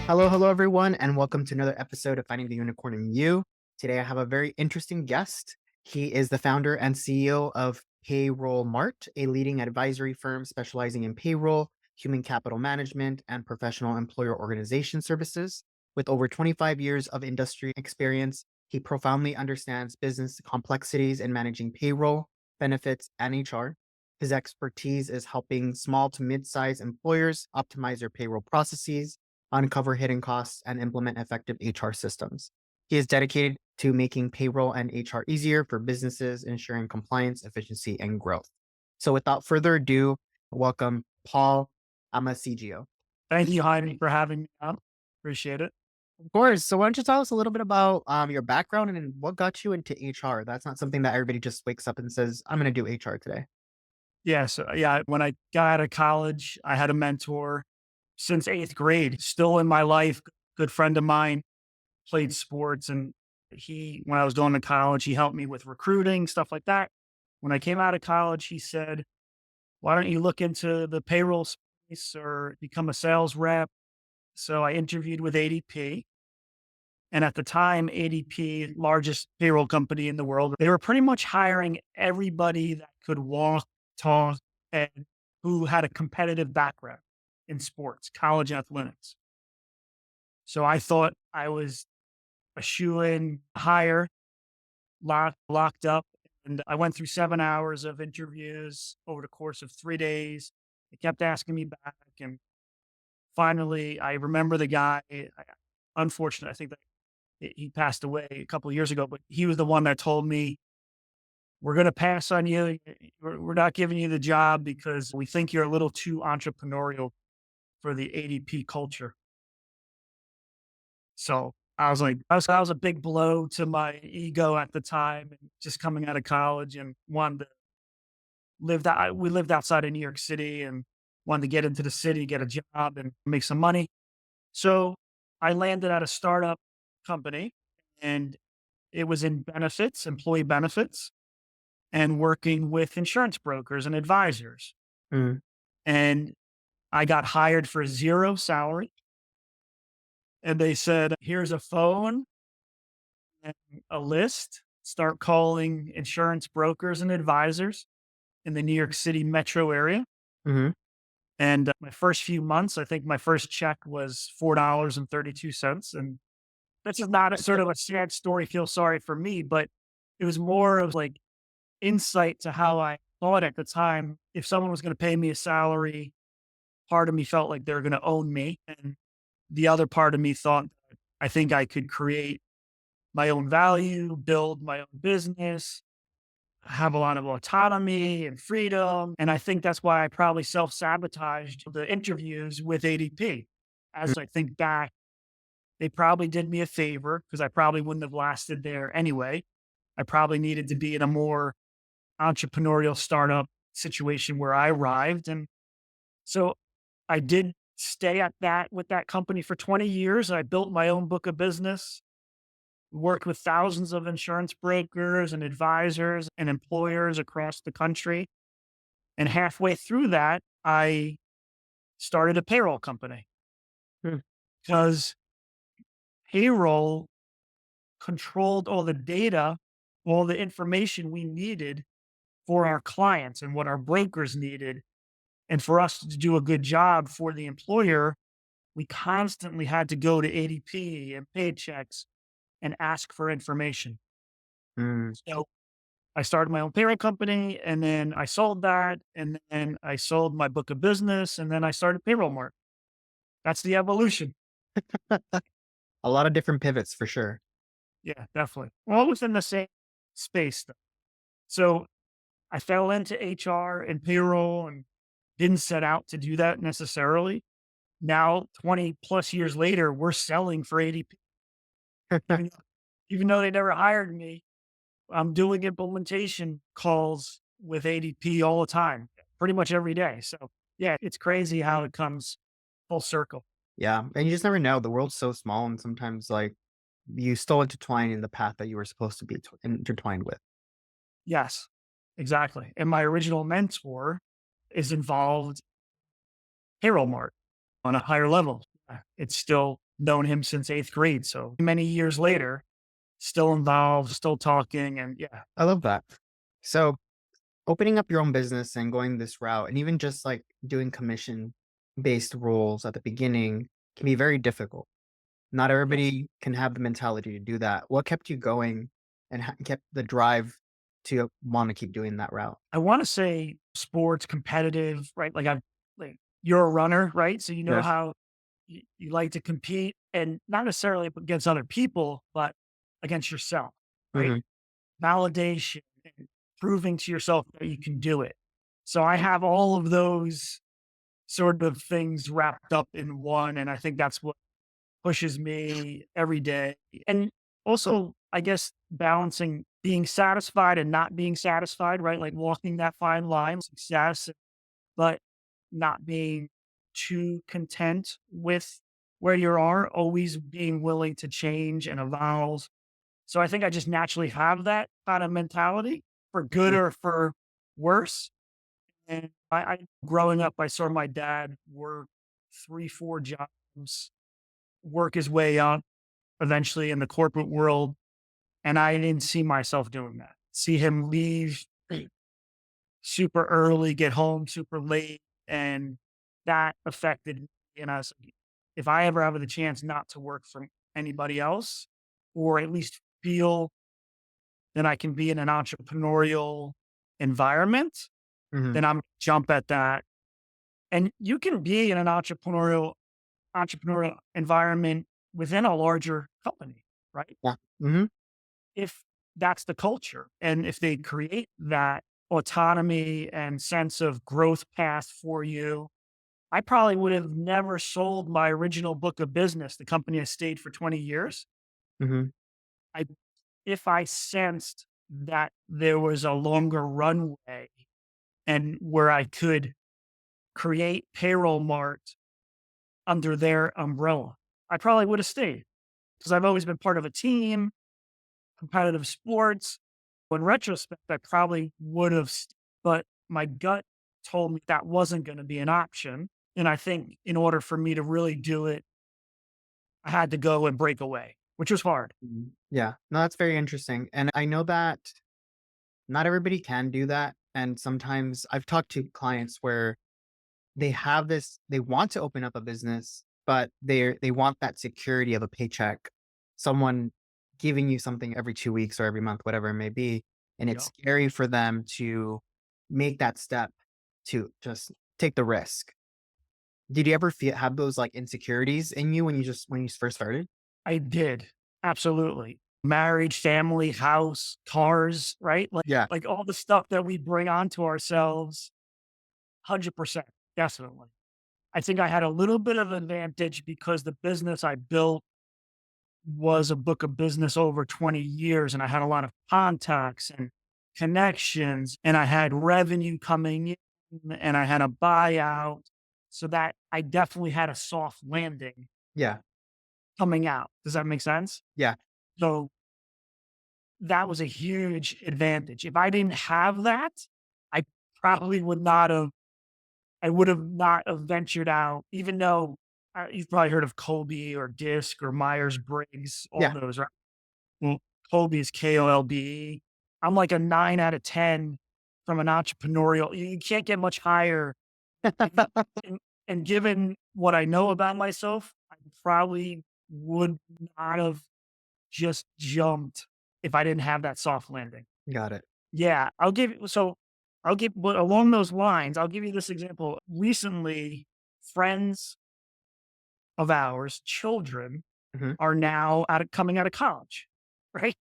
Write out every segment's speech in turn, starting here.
Hello, everyone, and welcome to another episode of Finding the Unicorn in You. Today, I have a very interesting guest. He is the founder and CEO of Payroll Mart, a leading advisory firm specializing in payroll, human capital management, and professional employer organization services. With over 25 years of industry experience, he profoundly understands business complexities in managing payroll, benefits, and HR. His expertise is helping small to mid-sized employers optimize their payroll processes, uncover hidden costs, and implement effective HR systems. He is dedicated to making payroll and HR easier for businesses, ensuring compliance, efficiency, and growth. So without further ado, welcome Paul Aemisegeo. Thank you, Jaime, for having me on. Appreciate it. Of course. So why don't you tell us a little bit about your background and then what got you into HR? That's not something that everybody just wakes up and says, I'm going to do HR today. When I got out of college, I had a mentor since eighth grade, still in my life, good friend of mine, played sports. And when I was going to college, he helped me with recruiting, stuff like that. When I came out of college, he said, why don't you look into the payroll space or become a sales rep? So I interviewed with ADP. And at the time, ADP, largest payroll company in the world, they were pretty much hiring everybody that could walk, talk, and who had a competitive background in sports, college athletics. So I thought I was a shoe-in hire, locked up. And I went through 7 hours of interviews over the course of 3 days. They kept asking me back. And finally, I remember the guy, unfortunately, I think that he passed away a couple of years ago, but he was the one that told me, we're going to pass on you. We're not giving you the job because we think you're a little too entrepreneurial for the ADP culture. So I was like, that was a big blow to my ego at the time, and just coming out of college and wanted to we lived outside of New York City and wanted to get into the city, get a job and make some money. So I landed at a startup company, and it was in benefits, employee benefits, and working with insurance brokers and advisors. Mm. And I got hired for zero salary. And they said, here's a phone and a list. Start calling insurance brokers and advisors in the New York City metro area. Hmm. And my first few months, I think my first check was $4.32. And this is not a sort of a sad story, feel sorry for me, but it was more of like insight to how I thought at the time. If someone was going to pay me a salary, part of me felt like they were going to own me. And the other part of me thought, I think I could create my own value, build my own business, have a lot of autonomy and freedom. And I think that's why I probably self-sabotaged the interviews with ADP. As I think back, they probably did me a favor because I probably wouldn't have lasted there anyway. I probably needed to be in a more entrepreneurial startup situation where I arrived. And so I did stay with that company for 20 years. I built my own book of business, worked with thousands of insurance brokers and advisors and employers across the country. And halfway through that, I started a payroll company Hmm. because payroll controlled all the data, all the information we needed for our clients and what our brokers needed. And for us to do a good job for the employer, we constantly had to go to ADP and Paychecks and ask for information. Mm. So I started my own payroll company, and then I sold that, and then I sold my book of business, and then I started Payroll Mart. That's the evolution. A lot of different pivots for sure. Yeah, definitely. All within the same space, though. So I fell into HR and payroll and didn't set out to do that necessarily. Now, 20 plus years later, we're selling for ADP. Even, even though they never hired me, I'm doing implementation calls with ADP all the time, pretty much every day. So yeah, it's crazy how it comes full circle. Yeah, and you just never know. The world's so small, and sometimes like you still intertwine in the path that you were supposed to be intertwined with. Yes. exactly. And my original mentor is involved Payroll Mart on a higher level. It's still known him since 8th grade. So many years later, still involved, still talking. And yeah, I love that. So opening up your own business and going this route and even just like doing commission based roles at the beginning can be very difficult. Not yes. everybody can have the mentality to do that. What kept you going and kept the drive to want to keep doing that route? I want to say sports competitive, right? Like you're a runner, right? So you know Yes. how you like to compete and not necessarily against other people, but against yourself, right? Hmm. Validation and proving to yourself that you can do it. So I have all of those sort of things wrapped up in one. And I think that's what pushes me every day. And also, I guess, balancing being satisfied and not being satisfied, right? Like walking that fine line, success, but not being too content with where you are, always being willing to change and evolve. So I think I just naturally have that kind of mentality for good or for worse. And I growing up, I saw my dad work 3, 4 jobs, work his way up eventually in the corporate world. And I didn't see myself doing that. See him leave super early, get home super late. And that affected me. And I was like, if I ever have the chance not to work for anybody else, or at least feel that I can be in an entrepreneurial environment, Hmm. then I'm jump at that. And you can be in an entrepreneurial environment within a larger company, right? Yeah. Hmm. If that's the culture and if they create that autonomy and sense of growth path for you, I probably would have never sold my original book of business, the company I stayed for 20 years. Hmm. I if I sensed that there was a longer runway and where I could create Payroll Mart under their umbrella, I probably would have stayed because I've always been part of a team, competitive sports. In retrospect, I probably would have, but my gut told me that wasn't going to be an option. And I think in order for me to really do it, I had to go and break away, which was hard. Yeah. No, that's very interesting. And I know that not everybody can do that. And sometimes I've talked to clients where they want to open up a business, but they want that security of a paycheck, someone giving you something every 2 weeks or every month, whatever it may be, and it's Yeah, scary for them to make that step to just take the risk. Did you ever have those, like, insecurities in you when you first started? I did. Absolutely. Marriage, family, house, cars, right? Yeah. Like all the stuff that we bring onto ourselves. 100%. Definitely. I think I had a little bit of advantage because the business I built was a book of business over 20 years and I had a lot of contacts and connections and I had revenue coming in and I had a buyout. So that I definitely had a soft landing Yeah. coming out. Does that make sense? Yeah. So that was a huge advantage. If I didn't have that, I probably would not have, I would have not have ventured out, even though you've probably heard of Colby or Disc or Myers Briggs, all Yeah. those, right? Well, Kolbe is Kolbe. I'm like a 9 out of 10 from an entrepreneurial. You can't get much higher. And, and, and given what I know about myself, I probably would not have just jumped if I didn't have that soft landing. Got it. Yeah, I'll give, but along those lines, I'll give you this example. Recently, friends of ours, children, Mhm. are now coming out of college, right?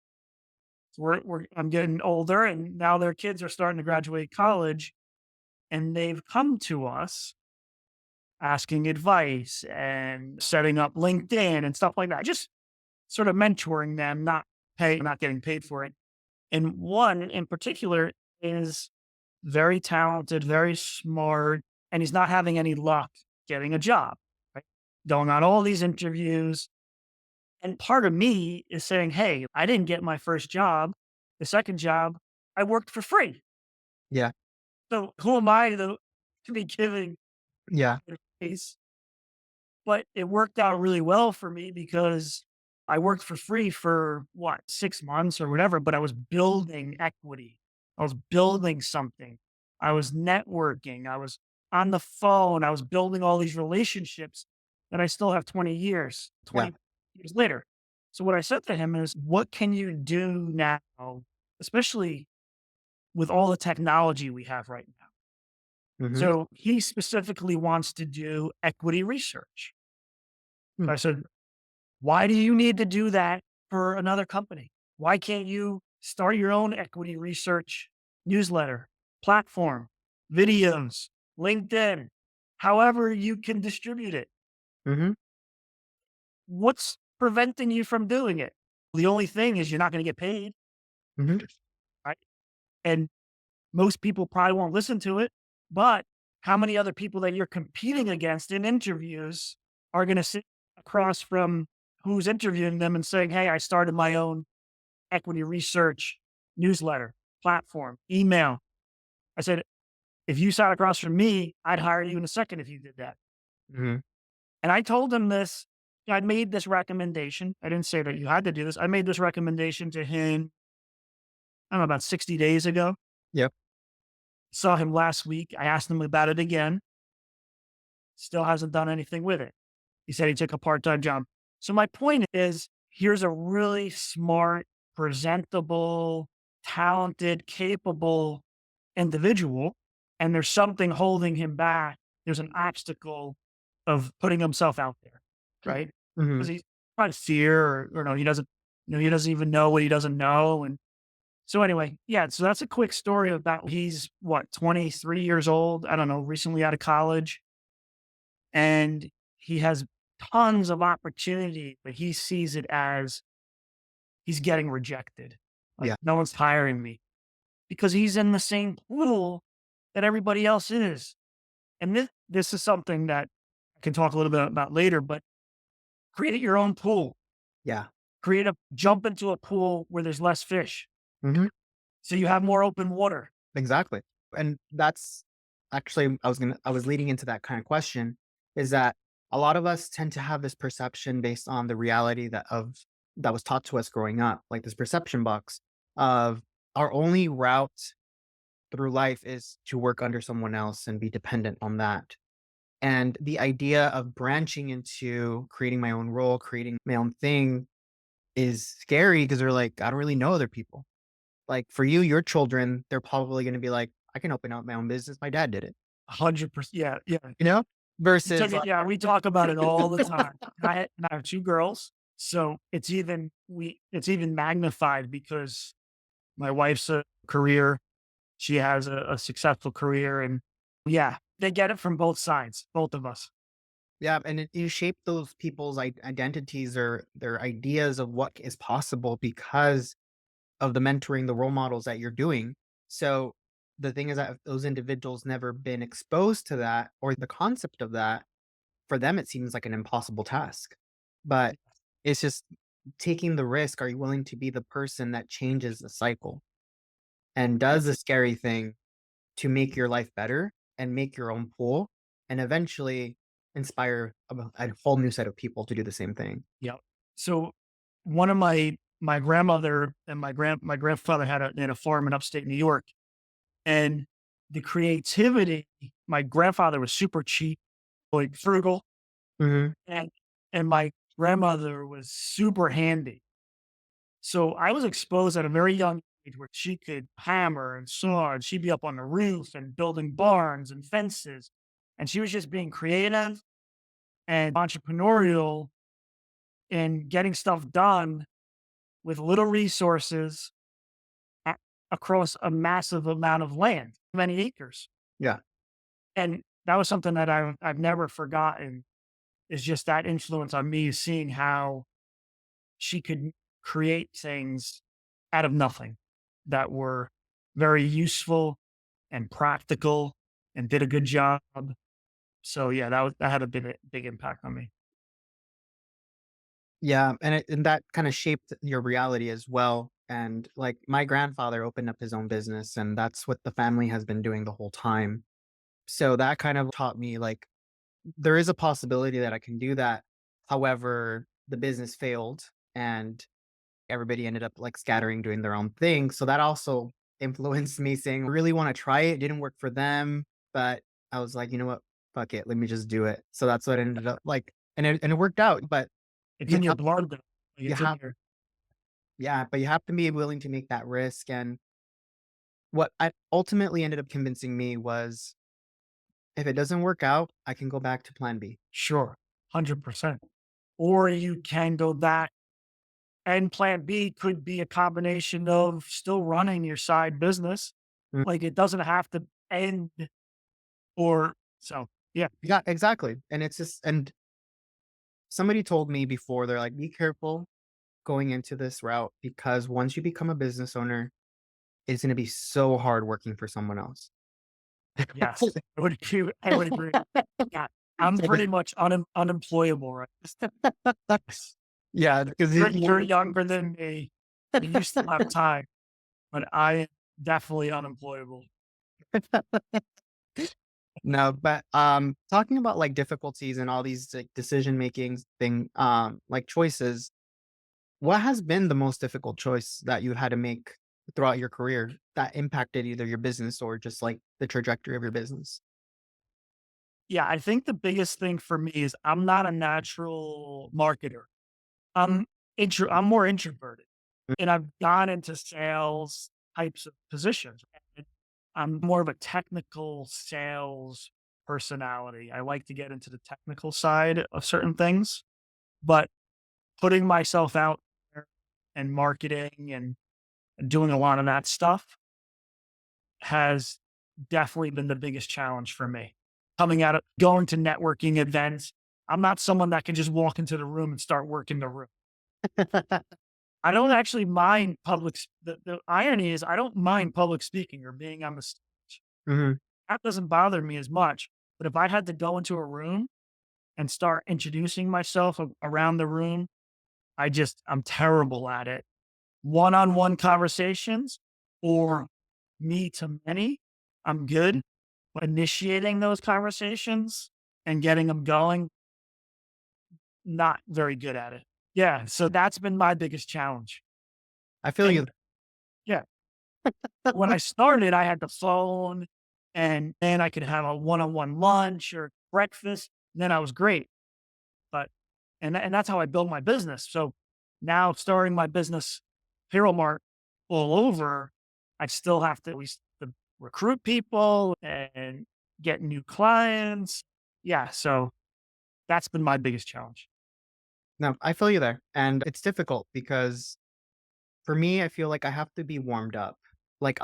I'm getting older and now their kids are starting to graduate college and they've come to us asking advice and setting up LinkedIn and stuff like that. Just sort of mentoring them, not getting paid for it. And one in particular is very talented, very smart, and he's not having any luck getting a job, right? Going on all these interviews. And part of me is saying, hey, I didn't get my first job. The second job, I worked for free. Yeah. So who am I to be giving Yeah. advice? But it worked out really well for me because I worked for free for what, 6 months or whatever, but I was building equity. I was building something. I was networking. I was on the phone. I was building all these relationships that I still have Yeah. 20 years later. So what I said to him is, what can you do now, especially with all the technology we have right now? Mhm. So he specifically wants to do equity research. Mm. So I said, why do you need to do that for another company? Why can't you start your own equity research newsletter, platform, videos, LinkedIn, however you can distribute it? Mhm. What's preventing you from doing it? The only thing is you're not going to get paid, Mhm. right? And most people probably won't listen to it, but how many other people that you're competing against in interviews are going to sit across from who's interviewing them and saying, "Hey, I started my own equity research newsletter, platform, email." I said, if you sat across from me, I'd hire you in a second if you did that. Mhm. And I told him this. I'd made this recommendation. I didn't say that you had to do this. I made this recommendation to him, I don't know, about 60 days ago. Yep. Saw him last week. I asked him about it again. Still hasn't done anything with it. He said he took a part-time job. So my point is, here's a really smart, presentable, talented, capable individual, and there's something holding him back. There's an obstacle of putting himself out there, right? Because Mhm. he's probably fear or no, he doesn't, he doesn't even know what he doesn't know. And so anyway, yeah, so that's a quick story about he's what, 23 years old. I don't know, recently out of college, and he has tons of opportunity, but he sees it as he's getting rejected. Like Yeah. no one's hiring me because he's in the same pool that everybody else is. And this is something that I can talk a little bit about later, but create your own pool. Yeah. Jump into a pool where there's less fish. Mhm. So you have more open water. Exactly. And that's actually I was leading into that kind of question, is that a lot of us tend to have this perception based on the reality that was taught to us growing up, like this perception box of our only route through life is to work under someone else and be dependent on that. And the idea of branching into creating my own role, creating my own thing is scary because they're like, I don't really know other people. Like for you, your children, they're probably going to be like, I can open up my own business. My dad did it, 100%. Yeah. Yeah. you know, versus like, Yeah. We talk about it all the time. I have two girls. So it's even magnified because my wife's a career. She has a successful career, and yeah, they get it from both sides, both of us. yeah. And you shape those people's identities or their ideas of what is possible because of the mentoring, the role models that you're doing. So the thing is that if those individuals never been exposed to that or the concept of that, for them, it seems like an impossible task. But it's just taking the risk. Are you willing to be the person that changes the cycle and Yep. does the scary thing to make your life better and make your own pool and eventually inspire a whole new set of people to do the same thing? Yep. So one of my grandmother and my grandfather had a farm in upstate New York, and the creativity. My grandfather was super cheap, like frugal, Mhm. and my grandmother was super handy. So I was exposed at a very young age where she could hammer and saw, and she'd be up on the roof and building barns and fences. And she was just being creative and entrepreneurial and getting stuff done with little resources a- across a massive amount of land, many acres. Yeah. And that was something that I've never forgotten, is just that influence on me, seeing how she could create things out of nothing that were very useful and practical and did a good job. So yeah, that had a big impact on me. Yeah, and that kinda shaped your reality as well, and, like, my grandfather opened up his own business, and that's what the family has been doing the whole time. So that kind of taught me, like, there is a possibility that I can do that. However, the business failed, and everybody ended up, like, scattering, doing their own thing, so that also influenced me saying, "I really wanna try it." It didn't work for them, but I was like, "You know what? Fuck it, let me just do it." So that's what ended up like and it worked out, but It's you in your have blood, though. Like, you it's in have your yeah, but you have to be willing to make that risk, and what I ultimately ended up convincing me was, if it doesn't work out, I can go back to plan B. sure, 100%. Or you can go back, and plan B could be a combination of still running your side business. Mm, Like, it doesn't have to end or so, yeah. yeah, exactly, and it's just and somebody told me before, they're like, "Be careful going into this route because once you become a business owner, it's gonna be so hard working for someone else." Yes, I would agree. Yeah, I'm pretty much unemployable, right? Yes. Yeah, because You're younger than me, and you still have time, but I am definitely unemployable. no, but, talking about, like, difficulties and all these, like, decision makings thing, like, choices, what has been the most difficult choice that you had to make throughout your career that impacted either your business or just, like, the trajectory of your business? Yeah, I think the biggest thing for me is I'm not a natural marketer. I'm I'm more introverted, and I've gone into sales types of positions. And I'm more of a technical sales personality. I like to get into the technical side of certain things, but putting myself out there and marketing and doing a lot of that stuff has definitely been the biggest challenge for me. Coming out of going to networking events, I'm not someone that can just walk into the room and start working the room. I don't actually mind the irony is I don't mind public speaking or being on the stage. Mhm. That doesn't bother me as much. But if I had to go into a room and start introducing myself around the room, I'm terrible at it. One-on-one conversations or me to many, I'm good. But initiating those conversations and getting them going, not very good at it. Yeah, so that's been my biggest challenge. I feel you. And yeah, when I started, I had the phone and then I could have a one-on-one lunch or breakfast. And then I was great. But and that's how I built my business. So now starting my business, Payroll Mart, all over, I still have to at least recruit people and get new clients. Yeah, so that's been my biggest challenge. No, I feel you there, and it's difficult because for me, I feel like I have to be warmed up. Like,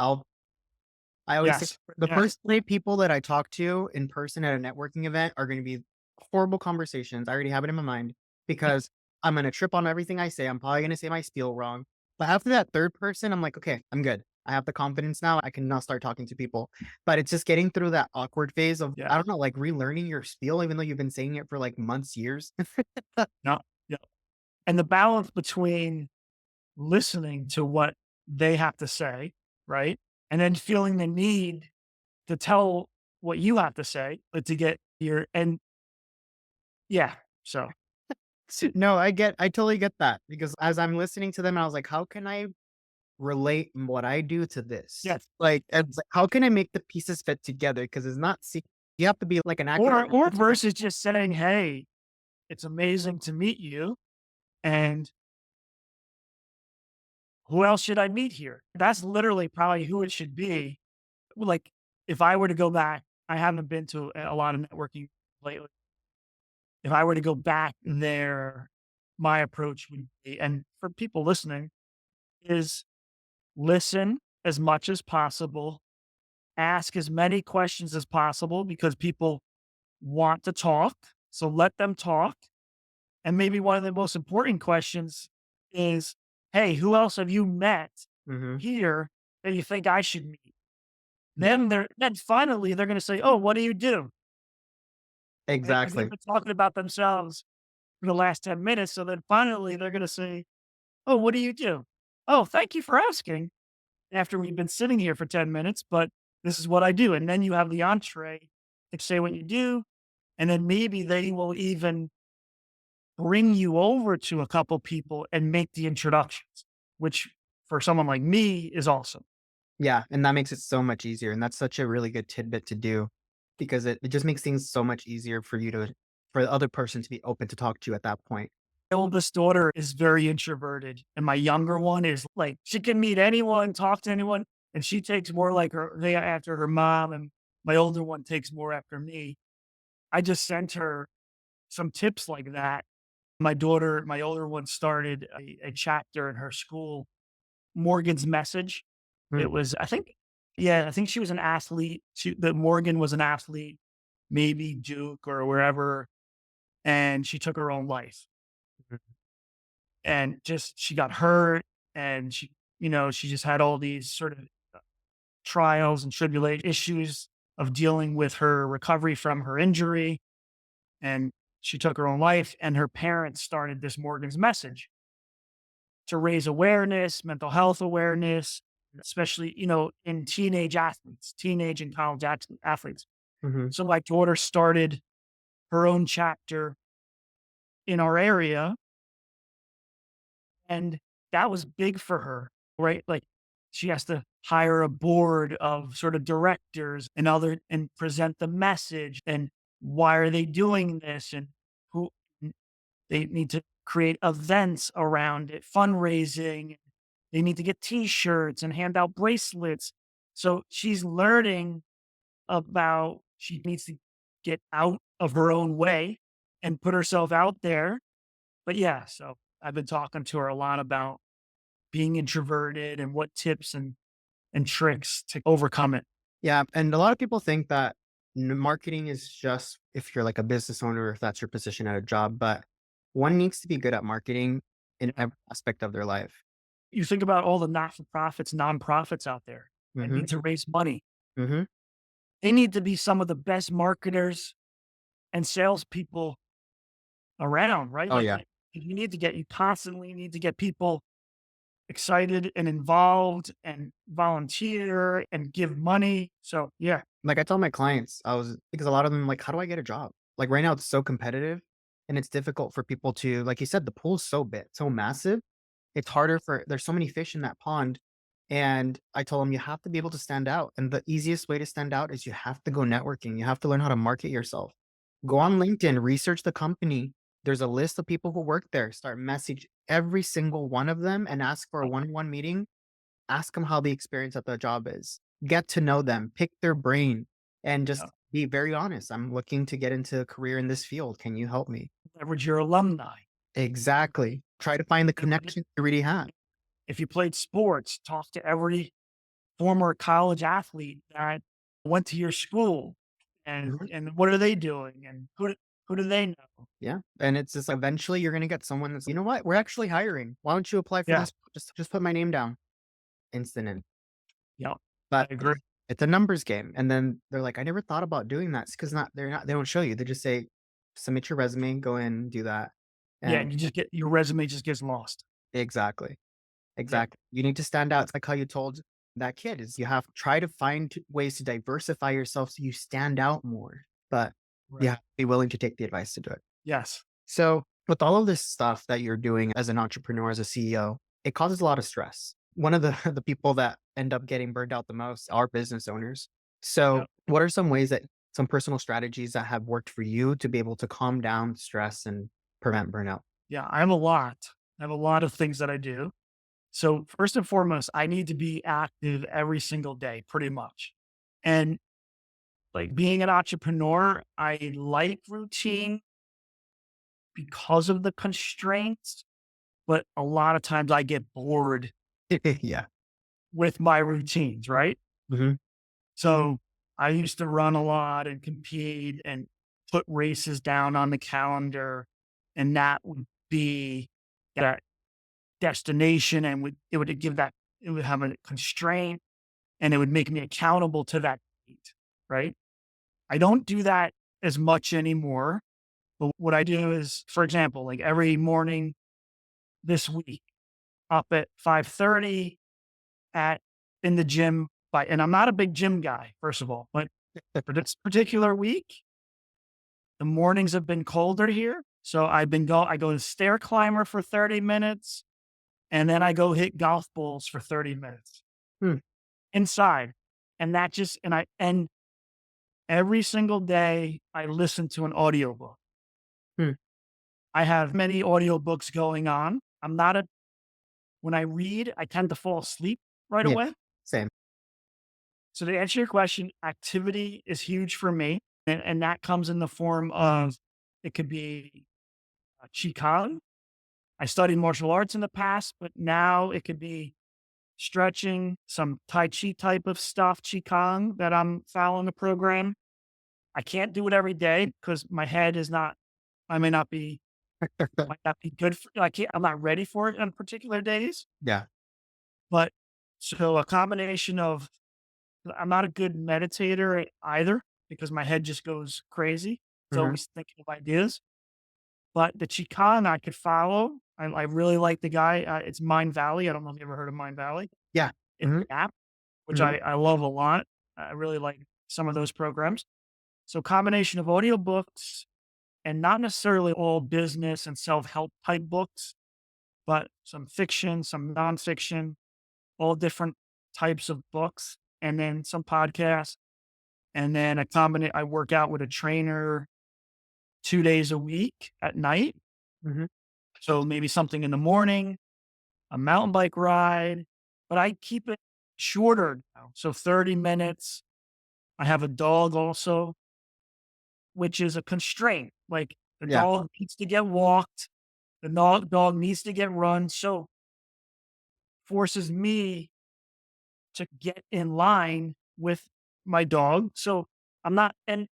I always say Yes, the yes, first 3 people that I talk to in person at a networking event are gonna be horrible conversations. I already have it in my mind because I'm gonna trip on everything I say. I'm probably gonna say my spiel wrong. But after that 3rd person, I'm like, "Okay, I'm good. I have the confidence now. I can now start talking to people." But it's just getting through that awkward phase of, yeah, I don't know, like, relearning your spiel even though you've been saying it for, like, months, years. no, yeah. And the balance between listening to what they have to say, right? And then feeling the need to tell what you have to say, to get your and yeah, so No, I totally get that because as I'm listening to them, I was like, "How can I relate what I do to this?" yes. Like, it's like, how can I make the pieces fit together? Because it's not you have to be like an actor. Or versus just saying, "Hey, it's amazing to meet you, and who else should I meet here?" That's literally probably who it should be. Like, if I were to go back, I haven't been to a lot of networking lately. If I were to go back there, my approach would be, and for people listening, is listen as much as possible, ask as many questions as possible because people want to talk. So let them talk. And maybe one of the most important questions is, hey, who else have you met Mhm. here that you think I should meet? Then finally they're going to say, oh, what do you do? Right? Because they've Exactly. been talking about themselves. for the last 10 minutes. So then finally they're going to say, "Oh, what do you do?" "Oh, thank you for asking." After we've been sitting here for 10 minutes, but this is what I do. And then you have the entree to say what you do. And then maybe they will even bring you over to a couple people and make the introductions, which for someone like me is awesome. Yeah, and that makes it so much easier, and that's such a really good tidbit to do because it just makes things so much easier for you to for the other person to be open to talk to you at that point. My oldest daughter is very introverted, and my younger one is like, she can meet anyone, talk to anyone, and she takes more like after her mom, and my older one takes more after me. I just sent her some tips like that. My older one started a chapter in her school, Morgan's Message. Mm, It was, I think, yeah, I think she was an athlete. That Morgan was an athlete, maybe Duke or wherever, and she took her own life. mhm, And just she got hurt, and she just had all these sort of trials and tribulation issues of dealing with her recovery from her injury. And she took her own life, and her parents started this Morgan's Message to raise awareness, mental health awareness, especially, in teenage and college athletes. mhm. So my daughter started her own chapter in our area, and that was big for her, right? Like, she has to hire a board of sort of directors and present the message, and why are they doing this, and who they need to create events around it, fundraising. They need to get t-shirts and hand out bracelets. So she's learning about she needs to get out of her own way and put herself out there. But yeah, so I've been talking to her a lot about being introverted and what tips and tricks to overcome it. Yeah, and a lot of people think that marketing is just if you're like a business owner, if that's your position at a job, but one needs to be good at marketing in Yeah. every aspect of their life. You think about all the not-for-profits, nonprofits out there that Mhm, need to raise money. mhm. They need to be some of the best marketers and salespeople around, right? Oh, yeah. You constantly need to get people excited and involved and volunteer and give money. So yeah, Like, I tell my clients, I was because a lot of them like, "How do I get a job?" Like, right now, it's so competitive, and it's difficult for people to like you said, the pool's so big, so massive. It's harder for there's so many fish in that pond, and I told them, "You have to be able to stand out, and the easiest way to stand out is you have to go networking. You have to learn how to market yourself. Go on LinkedIn, research the company. There's a list of people who work there. Start message every single one of them and ask for a one-on-one meeting. Ask them how the experience at the job is. Get to know them, pick their brain, and uh, just be very honest. I'm looking to get into a career in this field. Can you help me?" leverage your alumni. Exactly. Try to find the You know, connection you already have. if you played sports, talk to every former college athlete that went to your school, and Mhm. what are they doing, and who do they know? Yeah, and it's just eventually you're gonna get someone that's, "You know what? We're actually hiring. Why don't you apply for Yeah, this? Just put my name down." Instant in. yeah, I But agree. it's a numbers game, and then they're like, "I never thought about doing that." Because they don't show you. They just say, "Submit your resume, go in, do that." Yeah, And and your resume just gets lost. exactly. Yeah, Exactly. You need to stand out. It's like how you told that kid is you have try to find ways to diversify yourself so you stand out more, but you right. have to be willing to take the advice to do it. Yes. So, with all of this stuff that you're doing as an entrepreneur, as a CEO, it causes a lot of stress. One of the the people that end up getting burned out the most are business owners. So, Yeah. what are some ways that some personal strategies that have worked for you to be able to calm down stress and prevent burnout? Yeah. I have a lot of things that I do. So first and foremost, I need to be active every single day, pretty much. And like being an entrepreneur, I like routine because of the constraints, but a lot of times I get bored Yeah. with my routines, right? Mhm. So I used to run a lot and compete and put races down on the calendar, and that would be that destination, and it would have a constraint, and it would make me accountable to that date, right? I don't do that as much anymore. But what I do is, for example, like every morning this week, up at 5:30 at in the gym and I'm not a big gym guy, first of all, but for this particular week, the mornings have been colder here. So I go to stair climber for 30 minutes and then I go hit golf balls for 30 minutes Hmm, inside. And every single day I listen to an audiobook. hmm. I have many audiobooks going on. When I read, I tend to fall asleep right Yeah, away. same. So to answer your question, activity is huge for me. And that comes in the form of it could be Qigong. I studied martial arts in the past, but now it could be stretching, some Tai Chi type of stuff, Qigong that I'm following the program. I can't do it every day because my head is not, I may not be, might not be good for, I'm not ready for it on particular days. Yeah. But so a combination of, I'm not a good meditator either because my head just goes crazy. It's Mhm. always thinking of ideas. But the Chicana I could follow. I really like the guy. It's Mind Valley. I don't know if you ever heard of Mind Valley. Yeah. It's Mhm, an app, which mhm. I love a lot. I really like some of those programs. So combination of audiobooks and not necessarily all business and self-help type books, but some fiction, some nonfiction, all different types of books, and then some podcasts. And then I work out with a trainer 2 days a week at night. Mhm. So maybe something in the morning, a mountain bike ride, but I keep it shorter now. So 30 minutes. I have a dog also, which is a constraint. Like the Yeah. dog needs to get walked, the dog needs to get run. So forces me to get in line with my dog. So I'm not, and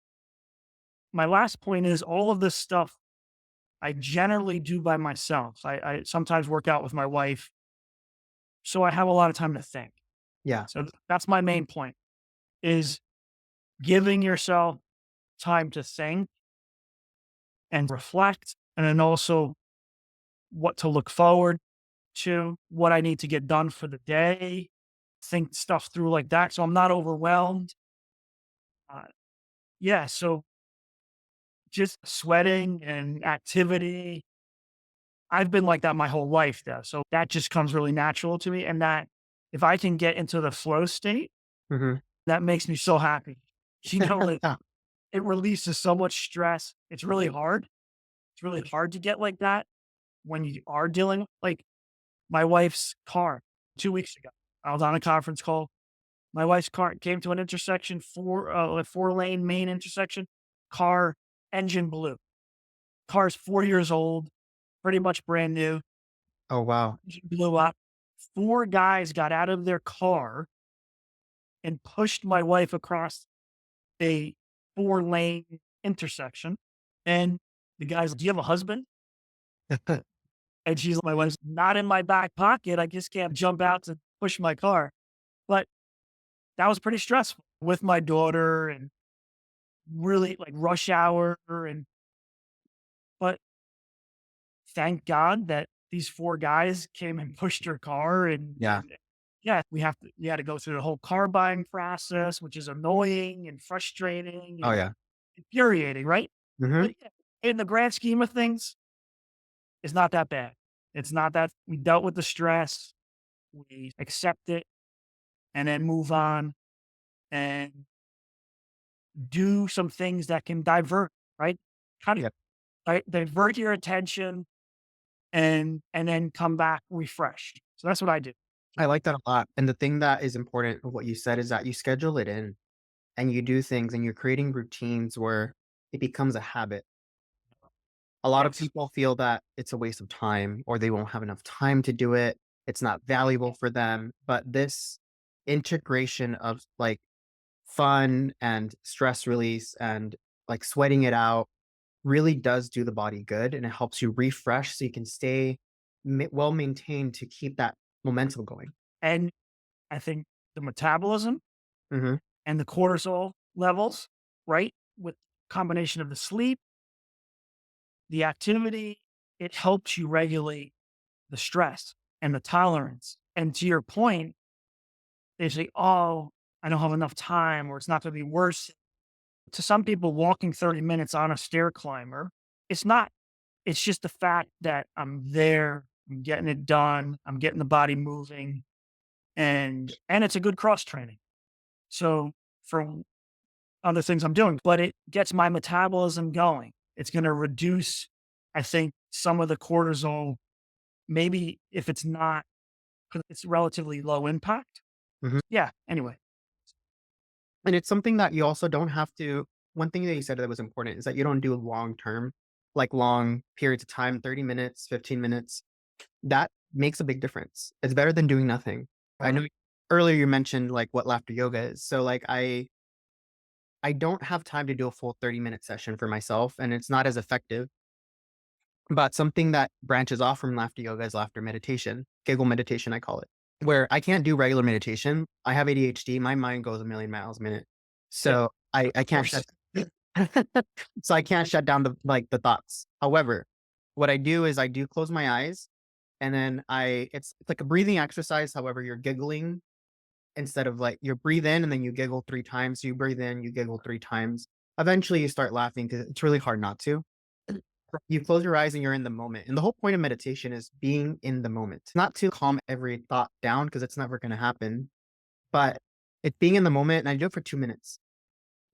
my last point is all of this stuff I generally do by myself. I sometimes work out with my wife. So I have a lot of time to think. Yeah. So that's my main point is giving yourself time to think and reflect, and then also what to look forward to, what I need to get done for the day, think stuff through like that. So I'm not overwhelmed. Uh, yeah. So just sweating and activity. I've been like that my whole life though. So that just comes really natural to me. And that if I can get into the flow state, Mhm. that makes me so happy. Like Yeah. it releases so much stress. It's really hard. It's really hard to get like that when you are dealing like my wife's car 2 weeks ago. I was on a conference call. My wife's car came to an intersection, a 4-lane main intersection. Car engine blew. Car's 4 years old, pretty much brand new. Oh, wow. Engine blew up. 4 guys got out of their car and pushed my wife across a 4-lane intersection. And the guy's like, "Do you have a husband?" And she's like, "My wife's not in my back pocket. I just can't jump out to push my car." But that was pretty stressful with my daughter and really like rush hour. But thank God that these 4 guys came and pushed her car. Yeah. And yeah, we had to go through the whole car buying process, which is annoying and frustrating Oh, and yeah. infuriating, right? Mhm. But yeah, in the grand scheme of things, it's not that bad. It's not that we dealt with the stress, we accept it, and then move on and do some things that can divert, right? Kind of Yep. right, divert your attention and then come back refreshed. So that's what I do. I like that a lot, and the thing that is important of what you said is that you schedule it in, and you do things, and you're creating routines where it becomes a habit. A lot of Yes. people feel that it's a waste of time or they won't have enough time to do it. It's not valuable for them, but this integration of, like, fun and stress release and, like, sweating it out really does do the body good, and it helps you refresh so you can stay well maintained to keep that momentum going. And I think the metabolism Mhm. and the cortisol levels, right? With combination of the sleep the activity, it helps you regulate the stress and the tolerance. And to your point, they say, oh, I don't have enough time, or it's not going to be worse. To some people, walking 30 minutes on a stair climber, it's not. It's just the fact that I'm there, I'm getting it done, I'm getting the body moving, and it's a good cross training. So for other things I'm doing, but it gets my metabolism going. It's going to reduce, I think, some of the cortisol. Maybe if it's not, 'cause it's relatively low impact. Mhm. Yeah. Anyway, And it's something that you also don't have to one thing that you said that was important is that you don't do long term, like long periods of time, 30 minutes, 15 minutes. That makes a big difference. It's better than doing nothing. I know earlier you mentioned like what laughter yoga is. So like I don't have time to do a full 30-minute session for myself and it's not as effective. But something that branches off from laughter yoga is laughter meditation, giggle meditation, I call it, where I can't do regular meditation. I have ADHD. My mind goes a million miles a minute. yeah, So I of can't course. shut so I can't shut down the thoughts. However, what I do is I do close my eyes and then it's like a breathing exercise. However, you're giggling instead of like you breathe in and then you giggle 3 times. So you breathe in, you giggle 3 times. Eventually you start laughing because it's really hard not to. You close your eyes and you're in the moment. And the whole point of meditation is being in the moment, not to calm every thought down because it's never going to happen, but it's being in the moment. And I do it for 2 minutes.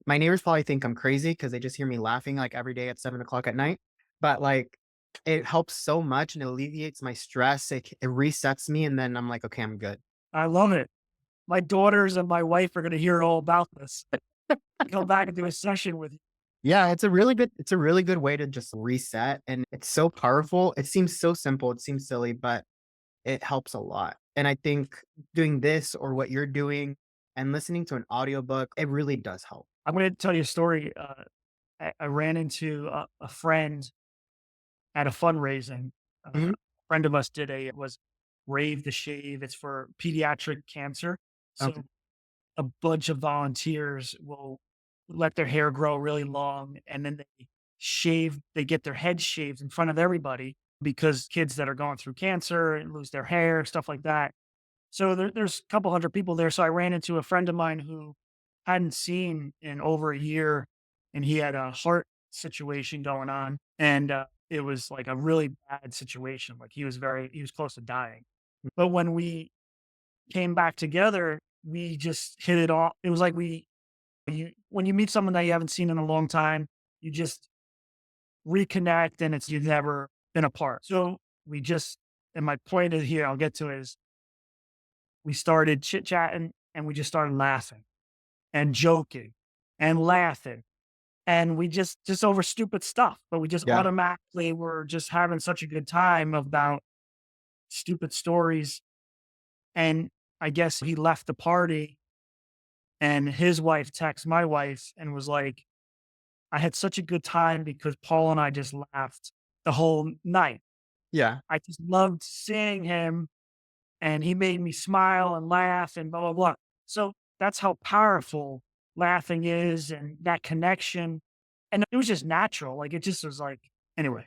My neighbors probably think I'm crazy because they just hear me laughing like every day at 7 o'clock at night. But like it helps so much and it alleviates my stress. It resets me. And then I'm like, okay, I'm good. I love it. My daughters and my wife are going to hear all about this. Come back and do a session with you. Yeah, it's a really good way to just reset. And it's so powerful. It seems so simple. It seems silly, but it helps a lot. And I think doing this or what you're doing and listening to an audiobook, it really does help. I'm going to tell you a story. I ran into a friend at a fundraising. Mhm. A friend of us did it was Rave the Shave. It's for pediatric cancer. Okay. So a bunch of volunteers will let their hair grow really long and then they get their heads shaved in front of everybody because kids that are going through cancer and lose their hair, stuff like that. So there's a couple hundred people there. So I ran into a friend of mine who hadn't seen in over a year, and he had a heart situation going on, and it was like a really bad situation. Like he was close to dying. But when we came back together, we just hit it off. It was like when you meet someone that you haven't seen in a long time, you just reconnect, and it's you've never been apart. So we just, and my point is here, I'll get to is we started chit chatting and we just started laughing and joking and laughing. And we just over stupid stuff, but we just Yeah. automatically were just having such a good time about stupid stories. And I guess he left the party and his wife texted my wife and was like, I had such a good time because Paul and I just laughed the whole night. Yeah. I just loved seeing him and he made me smile and laugh and blah, blah, blah. So that's how powerful laughing is and that connection. And it was just natural. Like it just was like, anyway,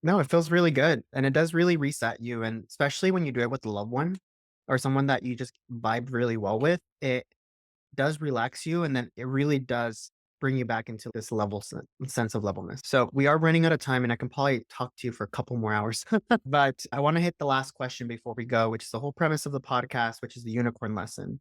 No, it feels really good. And it does really reset you. And especially when you do it with a loved one or someone that you just vibe really well with, it does relax you. And then it really does bring you back into this sense of levelness. So we are running out of time and I can probably talk to you for a couple more hours. But I want to hit the last question before we go, which is the whole premise of the podcast, which is the unicorn lesson.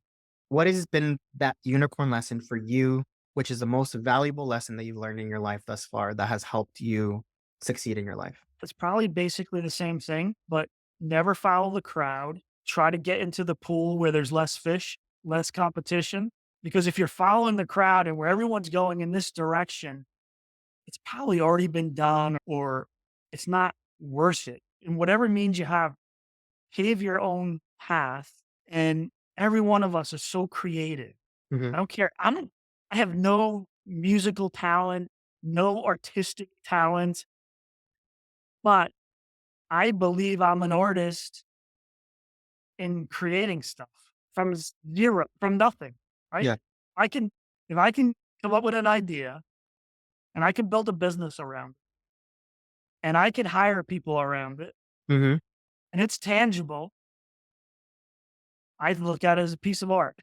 What has been that unicorn lesson for you, which is the most valuable lesson that you've learned in your life thus far that has helped you succeed in your life? it's probably basically the same thing, but never follow the crowd. Try to get into the pool where there's less fish, less competition. Because if you're following the crowd and where everyone's going in this direction, it's probably already been done or it's not worth it. And whatever means you have, pave your own path. And every one of us is so creative. Mhm. I don't care. I have no musical talent, no artistic talent, but I believe I'm an artist in creating stuff from zero, from nothing, right? Yeah. I can, if I can come up with an idea and I can build a business around it and I can hire people around it Mhm. and it's tangible, I look at it as a piece of art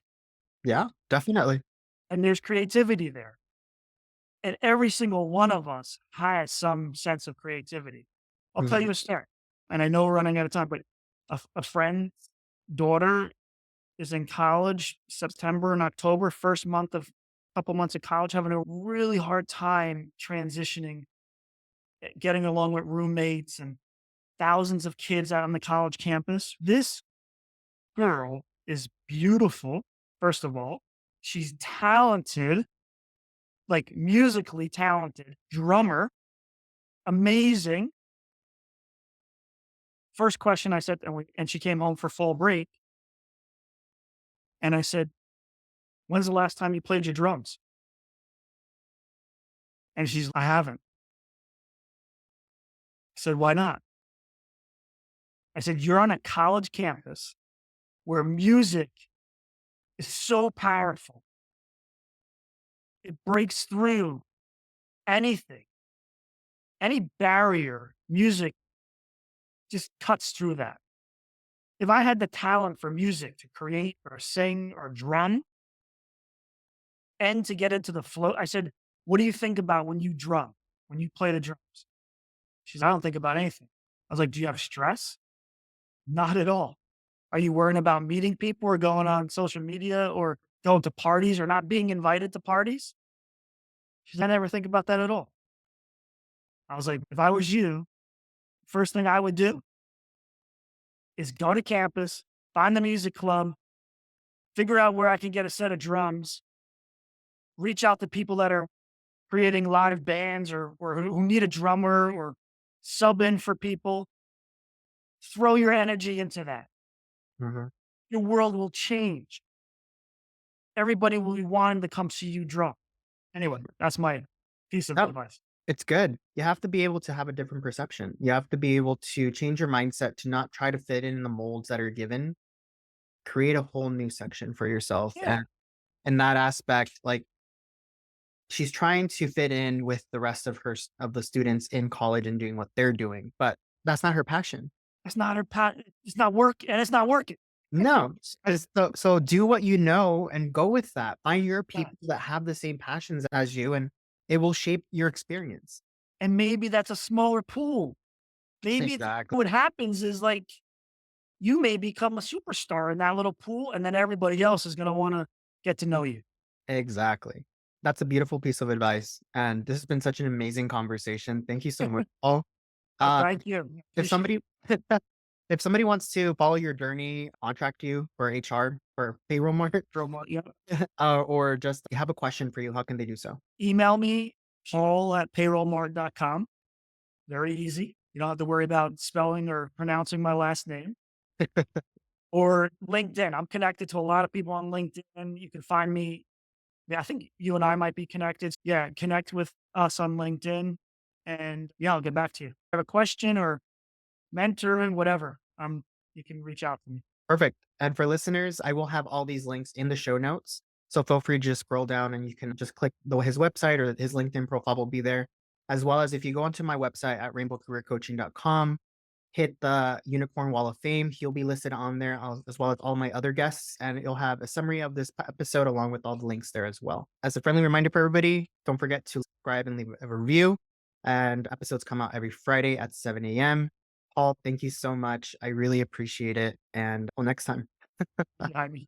Yeah, definitely. and there's creativity there. And every single one of us has some sense of creativity. I'll tell Mhm. you a story, and I know we're running out of time, but a friend's daughter is in college, September and October, first month of couple months of college, having a really hard time transitioning, getting along with roommates and thousands of kids out on the college campus. This girl is beautiful, first of all. She's talented, like musically talented, drummer, amazing. First question I said, and she came home for fall break. And I said, when's the last time you played your drums? And I haven't. I said, why not? I said, you're on a college campus where music is so powerful. It breaks through anything, any barrier. Music just cuts through that. If I had the talent for music to create or sing or drum and to get into the flow, I said, what do you think about when you drum, when you play the drums? She said, I don't think about anything. I was like, do you have stress? Not at all. Are you worrying about meeting people or going on social media or going to parties or not being invited to parties? She said, I never think about that at all. I was like, if I was you, first thing I would do is go to campus, find the music club, figure out where I can get a set of drums, reach out to people that are creating live bands or who need a drummer or sub in for people. Throw your energy into that. Mhm. Your world will change. Everybody will be wanting to come see you drum. Anyway, that's my piece of Yep, advice. it's good. You have to be able to have a different perception. You have to be able to change your mindset to not try to fit in the molds that are given. Create a whole new section for yourself, Yeah, and in that aspect, like, she's trying to fit in with the rest of of the students in college and doing what they're doing, but that's not her passion. that's not her pat. It's not work, and it's not working. No. So do what you know and go with that. Find your Yeah. people that have the same passions as you, and it will shape your experience. And maybe that's a smaller pool. Maybe Exactly. what happens is like you may become a superstar in that little pool, and then everybody else is going to want to get to know you. Exactly. That's a beautiful piece of advice, and this has been such an amazing conversation. Thank you so much, Paul. Oh, Uh, thank you. if Appreciate somebody if somebody wants to follow your journey, contract you for HR, for payroll market, it. Yeah. or just have a question for you, how can they do so? Email me, Paul at payrollmart.com. Very easy. You don't have to worry about spelling or pronouncing my last name. Or LinkedIn. I'm connected to a lot of people on LinkedIn. You can find me. Yeah, I think you and I might be connected. Yeah, connect with us on LinkedIn. And yeah, I'll get back to you. If you have a question or mentoring, whatever, you can reach out to me. Perfect. And for listeners, I will have all these links in the show notes. So feel free to just scroll down and you can just click his website or his LinkedIn profile will be there. As well as if you go onto my website at rainbowcareercoaching.com, hit the Unicorn Wall of Fame. He'll be listed on there as well as all my other guests. And it'll have a summary of this episode along with all the links there as well. As a friendly reminder for everybody, don't forget to subscribe and leave a review. And episodes come out every Friday at 7 a.m. Paul, thank you so much. I really appreciate it. And until next time. I mean,